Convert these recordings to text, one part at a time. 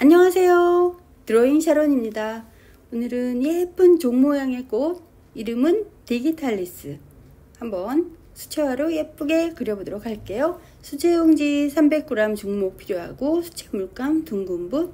안녕하세요. 드로잉 샤론입니다. 오늘은 예쁜 종 모양의 꽃, 이름은 디기탈리스. 한번 수채화로 예쁘게 그려보도록 할게요. 수채용지 300g 종목 필요하고 수채 물감, 둥근붓,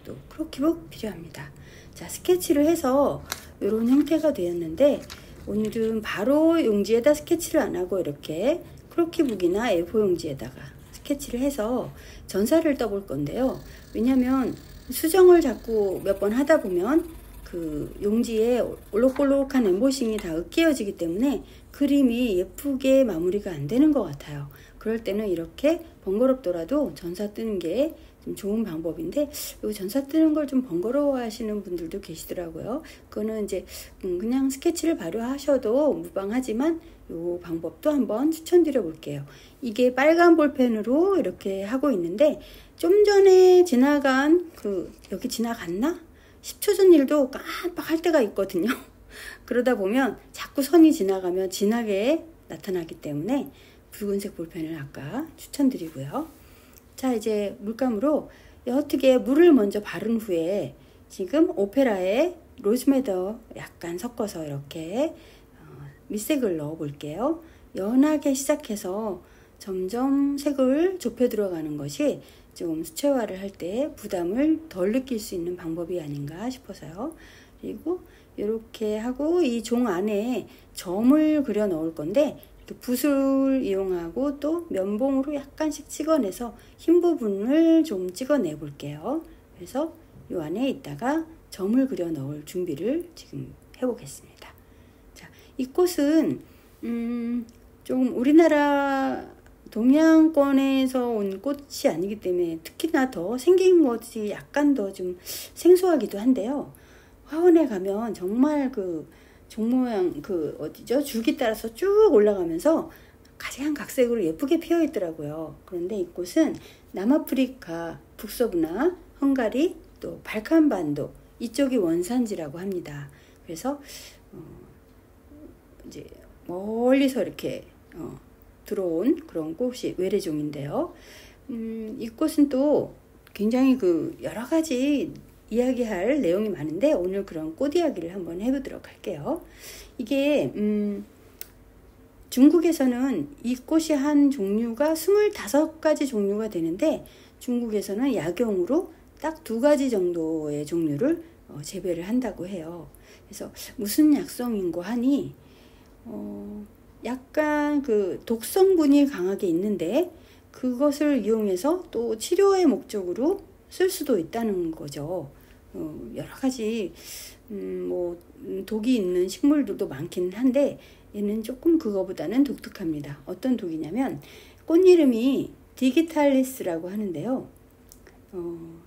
또 크로키북 필요합니다. 자, 스케치를 해서 이런 형태가 되었는데 오늘은 바로 용지에다 스케치를 안 하고 이렇게 크로키북이나 A4 용지에다가 스케치를 해서 전사를 떠볼 건데요. 왜냐면 수정을 자꾸 몇 번 하다 보면 그 용지에 올록볼록한 엠보싱이 다 으깨어지기 때문에 그림이 예쁘게 마무리가 안 되는 것 같아요. 그럴 때는 이렇게 번거롭더라도 전사 뜨는 게 좀 좋은 방법인데, 이 전사 뜨는 걸 좀 번거로워 하시는 분들도 계시더라고요. 그거는 이제 그냥 스케치를 발효하셔도 무방하지만 이 방법도 한번 추천드려 볼게요. 이게 빨간 볼펜으로 이렇게 하고 있는데, 좀 전에 지나간 여기 지나갔나? 10초 전 일도 깜빡할 때가 있거든요. 그러다 보면 자꾸 선이 지나가면 진하게 나타나기 때문에 붉은색 볼펜을 아까 추천드리고요. 자, 이제 물감으로 옅게 물을 먼저 바른 후에 지금 오페라에 로즈메더 약간 섞어서 이렇게 밑색을 넣어 볼게요. 연하게 시작해서 점점 색을 좁혀 들어가는 것이 좀 수채화를 할 때 부담을 덜 느낄 수 있는 방법이 아닌가 싶어서요. 그리고 이렇게 하고 이 종 안에 점을 그려 넣을 건데 이렇게 붓을 이용하고 또 면봉으로 약간씩 찍어내서 흰 부분을 좀 찍어내 볼게요. 그래서 이 안에 있다가 점을 그려 넣을 준비를 지금 해보겠습니다. 자, 이 꽃은 좀 우리나라 동양권에서 온 꽃이 아니기 때문에 특히나 더 생긴 것이 약간 더 좀 생소하기도 한데요. 화원에 가면 정말 종 모양 어디죠? 줄기 따라서 쭉 올라가면서 가장 각색으로 예쁘게 피어 있더라고요. 그런데 이 꽃은 남아프리카 북서부나 헝가리 또 발칸반도 이쪽이 원산지라고 합니다. 그래서 이제 멀리서 이렇게 들어온 그런 꽃이 외래종인데요. 이 꽃은 또 굉장히 여러 가지 이야기할 내용이 많은데 오늘 그런 꽃 이야기를 한번 해보도록 할게요. 이게 중국에서는 이 꽃이 한 종류가 25가지 종류가 되는데 중국에서는 약용으로 딱 2가지 정도의 종류를 재배를 한다고 해요. 그래서 무슨 약성인고 하니 약간 독성분이 강하게 있는데 그것을 이용해서 또 치료의 목적으로 쓸 수도 있다는 거죠. 여러 가지 독이 있는 식물들도 많기는 한데 얘는 조금 그거보다는 독특합니다. 어떤 독이냐면 꽃 이름이 디기탈리스라고 하는데요.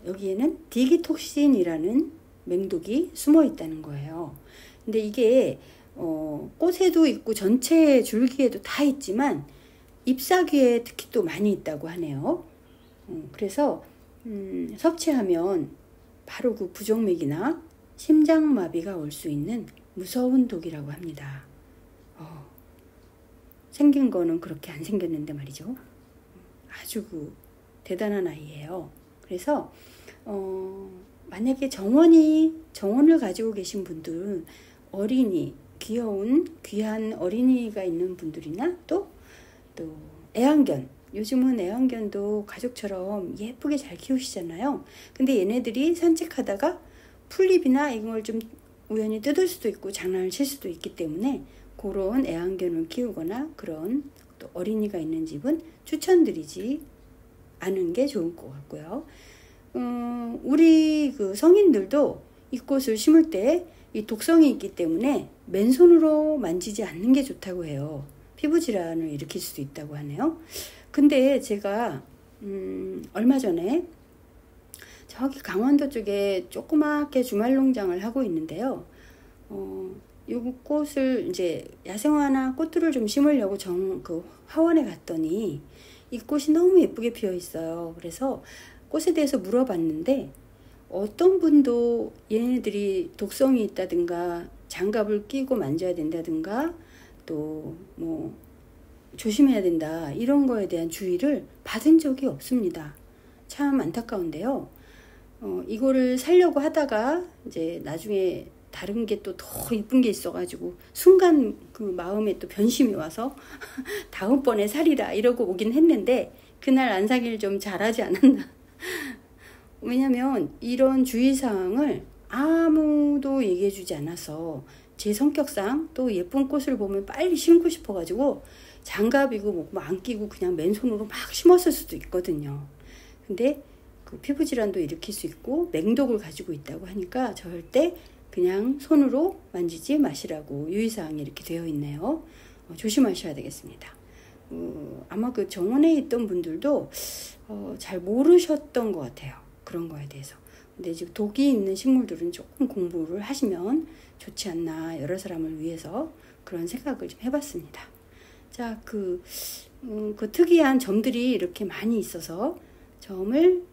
여기에는 디기톡신이라는 맹독이 숨어 있다는 거예요. 근데 이게 꽃에도 있고 전체 줄기에도 다 있지만 잎사귀에 특히 또 많이 있다고 하네요. 그래서 섭취하면 바로 부정맥이나 심장마비가 올 수 있는 무서운 독이라고 합니다. 생긴 거는 그렇게 안 생겼는데 말이죠. 아주 대단한 아이예요. 그래서 만약에 정원을 가지고 계신 분들은 어린이, 귀한 어린이가 있는 분들이나 또 애완견, 요즘은 애완견도 가족처럼 예쁘게 잘 키우시잖아요. 근데 얘네들이 산책하다가 풀잎이나 이걸 좀 우연히 뜯을 수도 있고 장난을 칠 수도 있기 때문에 그런 애완견을 키우거나 그런 또 어린이가 있는 집은 추천드리지 않은 게 좋을 것 같고요. 우리 성인들도 이 꽃을 심을 때 이 독성이 있기 때문에 맨손으로 만지지 않는 게 좋다고 해요. 피부 질환을 일으킬 수도 있다고 하네요. 근데 제가 얼마 전에 저기 강원도 쪽에 조그맣게 주말농장을 하고 있는데요. 이 꽃을 이제 야생화나 꽃들을 좀 심으려고 화원에 갔더니 이 꽃이 너무 예쁘게 피어 있어요. 그래서 꽃에 대해서 물어봤는데 어떤 분도 얘네들이 독성이 있다든가 장갑을 끼고 만져야 된다든가 또 조심해야 된다 이런 거에 대한 주의를 받은 적이 없습니다. 참 안타까운데요. 이거를 사려고 하다가 이제 나중에 다른 게 또 더 이쁜 게 있어가지고 순간 그 마음에 또 변심이 와서 다음번에 사리라 이러고 오긴 했는데 그날 안 사길 좀 잘하지 않았나. 왜냐면 이런 주의사항을 아무도 얘기해주지 않아서 제 성격상 또 예쁜 꽃을 보면 빨리 심고 싶어가지고 장갑이고 뭐 안 끼고 그냥 맨손으로 막 심었을 수도 있거든요. 근데 그 피부 질환도 일으킬 수 있고 맹독을 가지고 있다고 하니까 절대 그냥 손으로 만지지 마시라고 유의사항이 이렇게 되어 있네요. 조심하셔야 되겠습니다. 아마 그 정원에 있던 분들도 잘 모르셨던 것 같아요. 그런 거에 대해서. 근데 지금 독이 있는 식물들은 조금 공부를 하시면 좋지 않나, 여러 사람을 위해서 그런 생각을 좀 해봤습니다. 자, 그 특이한 점들이 이렇게 많이 있어서 점을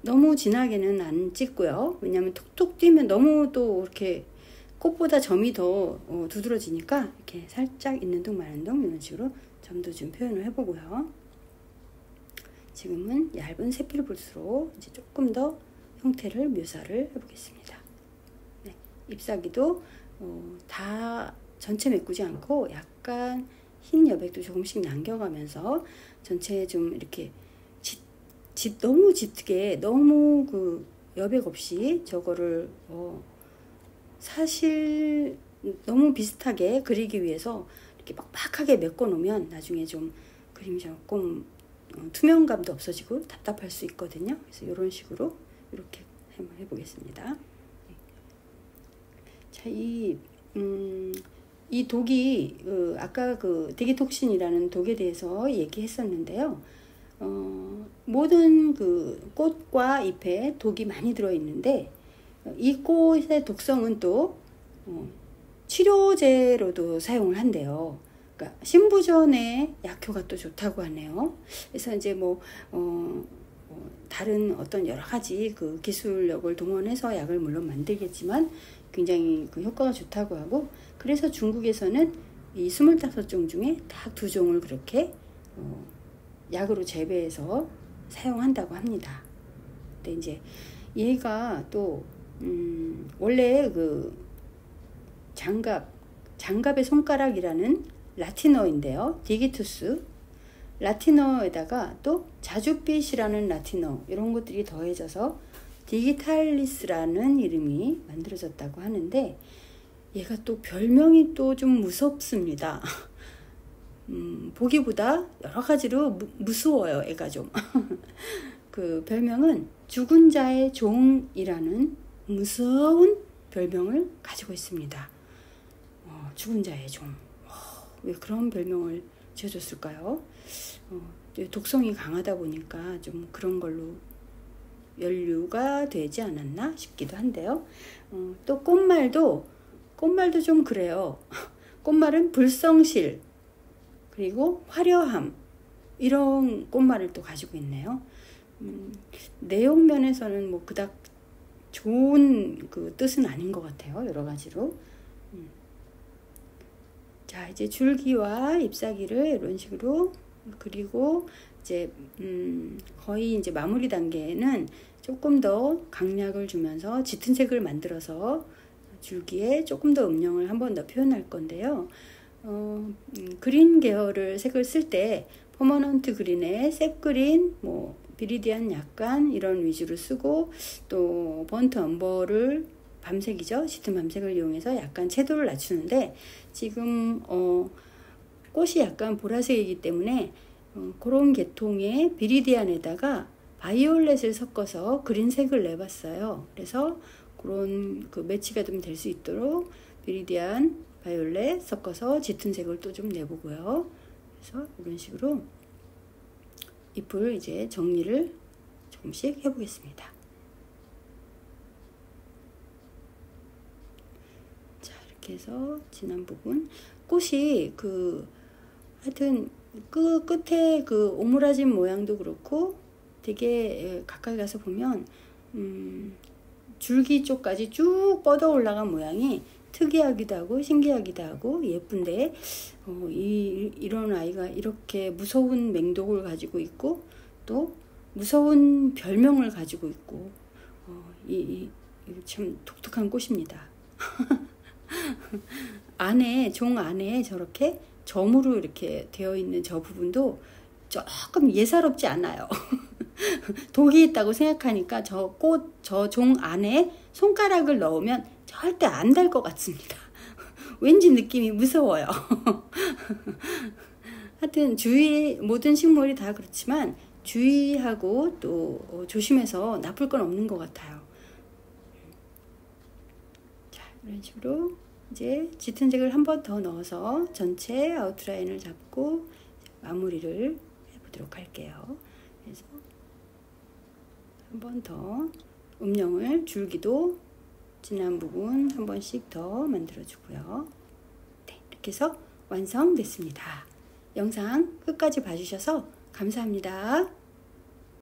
너무 진하게는 안 찍고요. 왜냐하면 톡톡 띄면 너무 또 이렇게 꽃보다 점이 더 두드러지니까 이렇게 살짝 있는 둥 마는 둥 이런 식으로 점도 좀 표현을 해보고요. 지금은 얇은 새필붓으로 이제 조금 더 형태를 묘사를 해보겠습니다. 네, 잎사귀도 다 전체 메꾸지 않고 약간 흰 여백도 조금씩 남겨가면서 전체에 좀 이렇게 너무 짙게 너무 그 여백 없이 저거를 사실 너무 비슷하게 그리기 위해서 이렇게 빡빡하게 메꿔 놓으면 나중에 좀 그림이 조금 투명감도 없어지고 답답할 수 있거든요. 그래서 이런 식으로 이렇게 한번 해보겠습니다. 자, 이 독이 아까 그 데기톡신이라는 독에 대해서 얘기했었는데요. 모든 그 꽃과 잎에 독이 많이 들어있는데 이 꽃의 독성은 또 치료제로도 사용을 한대요. 그러니까 신부전에 약효가 또 좋다고 하네요. 그래서 이제 다른 어떤 여러 가지 그 기술력을 동원해서 약을 물론 만들겠지만 굉장히 그 효과가 좋다고 하고, 그래서 중국에서는 이 25종 중에 딱 2종을 그렇게 약으로 재배해서 사용한다고 합니다. 근데 이제 얘가 또 원래 그 장갑의 손가락이라는 라틴어인데요. 디기투스 라틴어에다가 또 자줏빛이라는 라틴어 이런 것들이 더해져서 디기탈리스라는 이름이 만들어졌다고 하는데 얘가 또 별명이 또 좀 무섭습니다. 보기보다 여러 가지로 무서워요. 애가 좀. 그 별명은 죽은 자의 종이라는 무서운 별명을 가지고 있습니다. 죽은 자의 종. 왜 그런 별명을 지어줬을까요? 독성이 강하다 보니까 좀 그런 걸로 연류가 되지 않았나 싶기도 한데요. 또 꽃말도 좀 그래요. 꽃말은 불성실 그리고 화려함 이런 꽃말을 또 가지고 있네요. 내용 면에서는 뭐 그닥 좋은 그 뜻은 아닌 것 같아요. 여러 가지로. 자, 이제 줄기와 잎사귀를 이런 식으로 그리고 이제 거의 이제 마무리 단계에는 조금 더 강약을 주면서 짙은 색을 만들어서 줄기에 조금 더 음영을 한 번 더 표현할 건데요. 그린 계열을 색을 쓸 때 퍼머넌트 그린에 셉그린, 비리디안 약간 이런 위주로 쓰고 또 번트 엄버를 밤색이죠. 짙은 밤색을 이용해서 약간 채도를 낮추는데 지금 꽃이 약간 보라색이기 때문에 그런 계통의 비리디안에다가 바이올렛을 섞어서 그린색을 내봤어요. 그래서 그런 그 매치가 좀 될 수 있도록 비리디안, 바이올렛 섞어서 짙은 색을 또 좀 내보고요. 그래서 이런 식으로 잎을 이제 정리를 조금씩 해보겠습니다. 자, 이렇게 해서 진한 부분 꽃이 하여튼 끝에 그 오므라진 모양도 그렇고 되게 가까이 가서 보면 줄기 쪽까지 쭉 뻗어 올라간 모양이 특이하기도 하고 신기하기도 하고 예쁜데 이런 아이가 이렇게 무서운 맹독을 가지고 있고 또 무서운 별명을 가지고 있고 참 독특한 꽃입니다. 안에, 종 안에 저렇게 점으로 이렇게 되어 있는 저 부분도 조금 예사롭지 않아요. 독이 있다고 생각하니까 저 꽃, 저 종 안에 손가락을 넣으면 절대 안 달 것 같습니다. 왠지 느낌이 무서워요. 하여튼 모든 식물이 다 그렇지만 주의하고 또 조심해서 나쁠 건 없는 것 같아요. 자, 이런 식으로 이제 짙은 색을 한 번 더 넣어서 전체 아웃라인을 잡고 마무리를 해보도록 할게요. 그래서 한 번 더 음영을, 줄기도 진한 부분 한 번씩 더 만들어주고요. 네, 이렇게 해서 완성됐습니다. 영상 끝까지 봐주셔서 감사합니다.